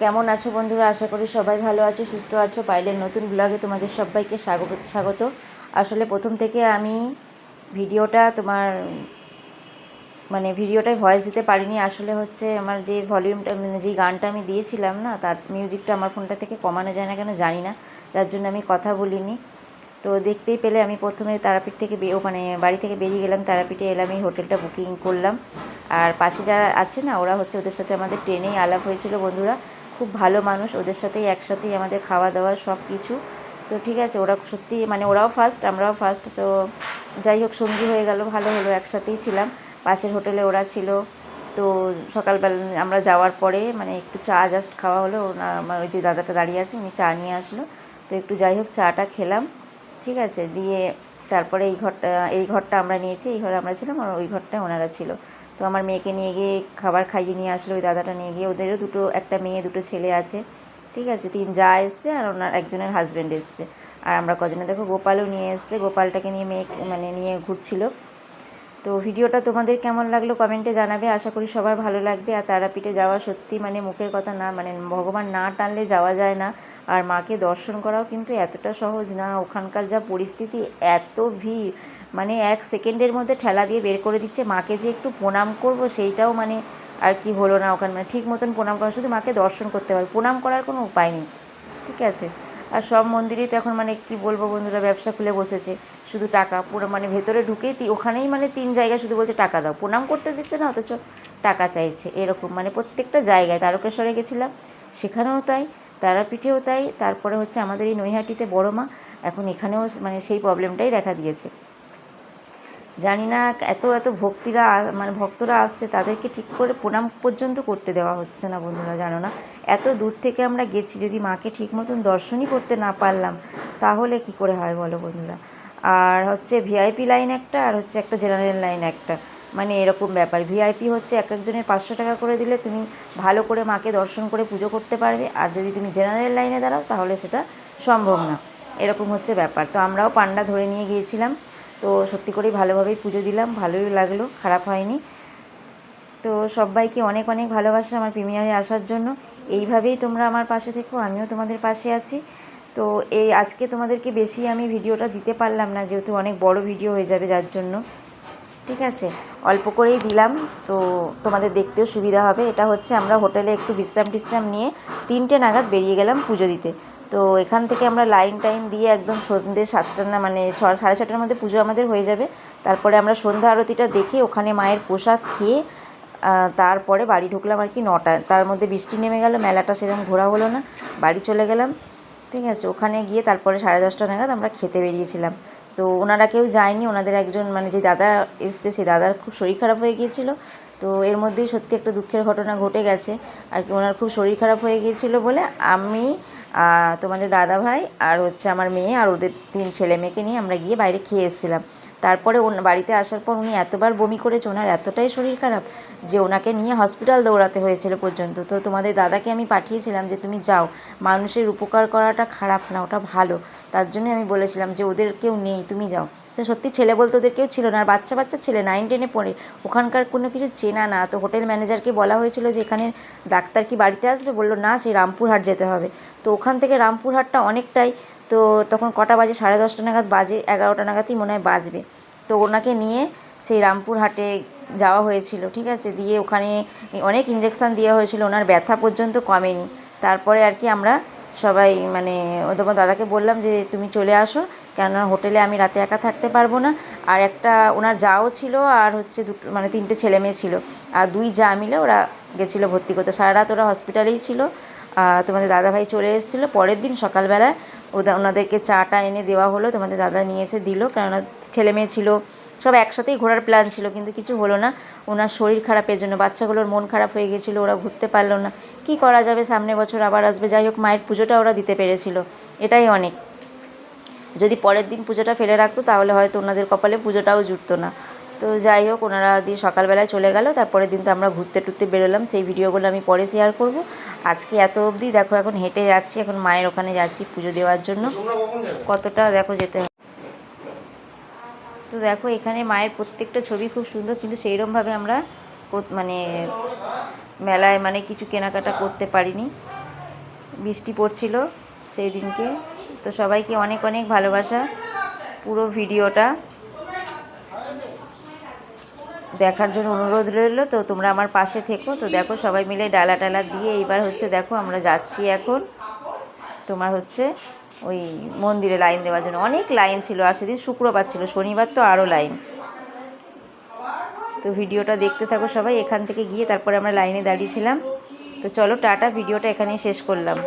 কেমন আছো বন্ধুরা? আশা করি সবাই ভালো আছো, সুস্থ আছো। পাইলের নতুন ব্লগে তোমাদের সবাইকে স্বাগত। আসলে প্রথম থেকে আমি ভিডিওটায় ভয়েস দিতে পারিনি। আসলে হচ্ছে আমার যে ভলিউমটা যেই গানটা আমি দিয়েছিলাম না, তার মিউজিকটা আমার ফোনটা থেকে কমানো যায় না কেন জানি না, যার জন্য আমি কথা বলিনি। তো দেখতেই পেলে আমি প্রথমে তারাপীঠ থেকে বাড়ি থেকে বেরিয়ে গেলাম, তারাপীঠে এলাম, এই হোটেলটা বুকিং করলাম। আর পাশে যারা আছে না, ওরা হচ্ছে, ওদের সাথে আমাদের ট্রেনেই আলাপ হয়েছিল বন্ধুরা। খুব ভালো মানুষ, ওদের সাথেই একসাথেই আমাদের খাওয়া দাওয়া সব কিছু। তো ঠিক আছে, ওরা সত্যি ওরাও ফার্স্ট, আমরাও ফার্স্ট। তো যাই হোক, সঙ্গী হয়ে গেল, ভালো হলো, একসাথেই ছিলাম। পাশের হোটেলে ওরা ছিল। তো সকালবেলা আমরা যাওয়ার পরে একটু চা জাস্ট খাওয়া হলো। আমার ওই যে দাদাটা দাঁড়িয়ে আছে, উনি চা নিয়ে আসলো। তো একটু যাই হোক চাটা খেলাম, ঠিক আছে। দিয়ে তারপরে এই ঘরটা আমরা নিয়েছি, এই ঘরে আমরা ছিলাম, আর ওই ঘরটায় ওনারা ছিল। তো আমার মেয়েকে নিয়ে গিয়ে খাবার খাইয়ে নিয়ে আসলো ওই দাদাটা নিয়ে গিয়ে। ওদেরও একটা মেয়ে, দুটো ছেলে আছে, ঠিক আছে। 3 যা এসছে, আর ওনার একজনের হাজব্যান্ড এসছে। আর আমরা কজনে দেখো, গোপালও নিয়ে এসছে, গোপালটাকে নিয়ে মেয়ে নিয়ে ঘুরছিল। তো ভিডিওটা তোমাদের কেমন লাগলো কমেন্টে জানাবে, আশা করি সবার ভালো লাগবে। আর তারাপীঠে যাওয়া সত্যি মুখের কথা না, ভগবান না টানলে যাওয়া যায় না। আর মাকে দর্শন করাও কিন্তু এতটা সহজ না। ওখানকার যা পরিস্থিতি, এত ভিড়, 1 সেকেন্ডের মধ্যে ঠেলা দিয়ে বের করে দিচ্ছে। মাকে যে একটু প্রণাম করব, সেইটাও আর কি হলো না ওখানে, ঠিক মতন প্রণাম করা, শুধু মাকে দর্শন করতে পারবে, প্রণাম করার কোনো উপায় নেই, ঠিক আছে। আর সব মন্দিরেই তো এখন কি বলবো বন্ধুরা, ব্যবসা খুলে বসেছে, শুধু টাকা। পুরো ভেতরে ঢুকেই ওখানেই 3 জায়গায় শুধু বলছে টাকা দাও, প্রণাম করতে দিচ্ছে না, অথচ টাকা চাইছে, এরকম প্রত্যেকটা জায়গায়। তারকেশ্বরে গেছিলাম, সেখানেও তাই, তারাপীঠেও তাই, তারপরে হচ্ছে আমাদের এই নৈহাটিতে বড় মা, এখন এখানেও সেই প্রবলেমটাই দেখা দিয়েছে। জানি না, এত ভক্তরা আসছে, তাদেরকে ঠিক করে প্রণাম পর্যন্ত করতে দেওয়া হচ্ছে না বন্ধুরা, জানো না। এত দূর থেকে আমরা গেছি, যদি মাকে ঠিক মতন দর্শনই করতে না পারলাম, তাহলে কি করে হয় বলো বন্ধুরা। আর হচ্ছে ভিআইপি লাইন একটা, আর হচ্ছে একটা জেনারেল লাইন একটা, এরকম ব্যাপার। ভিআইপি হচ্ছে এক একজনের 500 টাকা করে দিলে তুমি ভালো করে মাকে দর্শন করে পুজো করতে পারবে, আর যদি তুমি জেনারেল লাইনে দাঁড়াও তাহলে সেটা সম্ভব না, এরকম হচ্ছে ব্যাপার। তো আমরাও পান্ডা ধরে নিয়ে গিয়েছিলাম। তো সত্যি করেই ভালোভাবেই পুজো দিলাম, ভালোই লাগলো, খারাপ হয়নি। তো সবাইকে অনেক অনেক ভালোবাসা আমার প্রিমিয়ারে আসার জন্য। এইভাবেই তোমরা আমার পাশে থেকো, আমিও তোমাদের পাশে আছি। তো আজকে তোমাদেরকে বেশি আমি ভিডিওটা দিতে পারলাম না, যেহেতু অনেক বড় ভিডিও হয়ে যাবে, যার জন্য, ঠিক আছে, অল্প করেই দিলাম। তো তোমাদের দেখতেও সুবিধা হবে। এটা হচ্ছে আমরা হোটেলে একটু বিশ্রাম নিয়ে 3টে নাগাদ বেরিয়ে গেলাম পুজো দিতে। তো এখান থেকে আমরা লাইন দিয়ে একদম সন্ধ্যে 7টা না, 6:30টার মধ্যে পুজো আমাদের হয়ে যাবে। তারপরে আমরা সন্ধ্যা আরতিটা দেখে ওখানে মায়ের প্রসাদ খেয়ে তারপরে বাড়ি ঢুকলাম আর কি 9টায়। তার মধ্যে বৃষ্টি নেমে গেল, মেলাটা সেরকম ঘোরা হলো না, বাড়ি চলে গেলাম, ঠিক আছে। ওখানে গিয়ে তারপরে 10:30টা নাগাদ আমরা খেতে বেরিয়েছিলাম। তো ওনারা কেউ যায়নি, ওনাদের একজন যে দাদা এসছে, সেই দাদার খুব শরীর খারাপ হয়ে গিয়েছিলো। তো এর মধ্যেই সত্যি একটা দুঃখের ঘটনা ঘটে গেছে আর কি। ওনার খুব শরীর খারাপ হয়ে গিয়েছিলো বলে আমি, তোমাদের দাদা ভাই, আর হচ্ছে আমার মেয়ে, আর ওদের 3 ছেলে মেয়েকে নিয়ে আমরা গিয়ে বাইরে খেয়ে এসেছিলাম। তারপরে বাড়িতে আসার পর উনি এতবার বমি করেছে, ওনার এতটাই শরীর খারাপ যে ওনাকে নিয়ে হসপিটাল দৌড়াতে হয়েছিল পর্যন্ত। তো তোমাদের দাদাকে আমি পাঠিয়েছিলাম যে তুমি যাও, মানুষের উপকার করাটা খারাপ না, ওটা ভালো। তার জন্যই আমি বলেছিলাম যে ওদের কেউ নেই, তুমি যাও। তো সত্যি ছেলে বলতে ওদের কেউ ছিল না, আর বাচ্চা ছেলে 9-10-এ পড়ে, ওখানকার কোনো কিছু চেনা না। তো হোটেল ম্যানেজারকে বলা হয়েছিল যে এখানে ডাক্তার কি বাড়িতে আসবে, বললো না, সেই রামপুরহাট যেতে হবে। তো ওখান থেকে রামপুরহাটটা অনেকটাই। তো তখন কটা বাজে, 10:30 নাগাদ বাজে, 11টা নাগাদই মনে হয় বাজবে। তো ওনাকে নিয়ে সেই রামপুরহাটে যাওয়া হয়েছিল, ঠিক আছে। দিয়ে ওখানে অনেক ইঞ্জেকশান দেওয়া হয়েছিল, ওনার ব্যথা পর্যন্ত কমেনি। তারপরে আর কি আমরা সবাই তোমার দাদাকে বললাম যে তুমি চলে আসো, কেননা হোটেলে আমি রাতে একা থাকতে পারবো না। আর একটা ওনার যাও ছিল, আর হচ্ছে 3টে ছেলে মেয়ে ছিল, আর 2 যা মিলে ওরা গেছিলো ভর্তি করতে। সারা রাত ওরা হসপিটালেই ছিল। তোমাদের দাদাভাই চলে এসেছিলো পরের দিন সকালবেলায়, ওনাদেরকে চাটা এনে দেওয়া হলো, তোমাদের দাদা নিয়ে এসে দিল, কেননা ছেলে মেয়ে ছিল, সব একসাথেই ঘোরার প্ল্যান ছিল, কিন্তু কিছু হলো না ওনার শরীর খারাপের জন্য। বাচ্চাগুলোর মন খারাপ হয়ে গেছিলো, ওরা ঘুরতে পারলো না। কি করা যাবে, সামনে বছর আবার আসবে। যাই হোক, মায়ের পুজোটা ওরা দিতে পেরেছিল, এটাই অনেক। যদি পরের দিন পুজোটা ফেলে রাখতো তাহলে হয়তো ওনাদের কপালে পুজোটাও জুটতো না। তো যাই হোক, ওনারা দিয়ে সকালবেলায় চলে গেল। তারপরের দিন তো আমরা ঘুরতে বেরোলাম, সেই ভিডিওগুলো আমি পরে শেয়ার করব। আজকে এত অবধি, দেখো এখন হেঁটে যাচ্ছি, এখন মায়ের ওখানে যাচ্ছি পুজো দেওয়ার জন্য। কতটা দেখো যেতে হয়। তো দেখো এখানে মায়ের প্রত্যেকটা ছবি খুব সুন্দর, কিন্তু সেইরকমভাবে আমরা মেলায় কিছু কেনাকাটা করতে পারিনি। বৃষ্টি পড়ছিল সেই দিনকে। তো সবাইকে অনেক অনেক ভালোবাসা। পুরো ভিডিওটা দেখার জন্য অনুরোধ রইল। তো তোমরা আমার পাশে থেকো। তো দেখো সবাই মিলে ডালা টালা দিয়ে এইবার হচ্ছে দেখো আমরা যাচ্ছি এখন তোমার হচ্ছে ওই মন্দিরে লাইন দেওয়ার জন্য। অনেক লাইন ছিল, আর সেদিন শুক্রবার ছিল, শনিবার তো আরও লাইন। তো ভিডিওটা দেখতে থাকো সবাই। এখান থেকে গিয়ে তারপরে আমরা লাইনে দাঁড়িয়েছিলাম। তো চলো টাটা, ভিডিওটা এখানেই শেষ করলাম।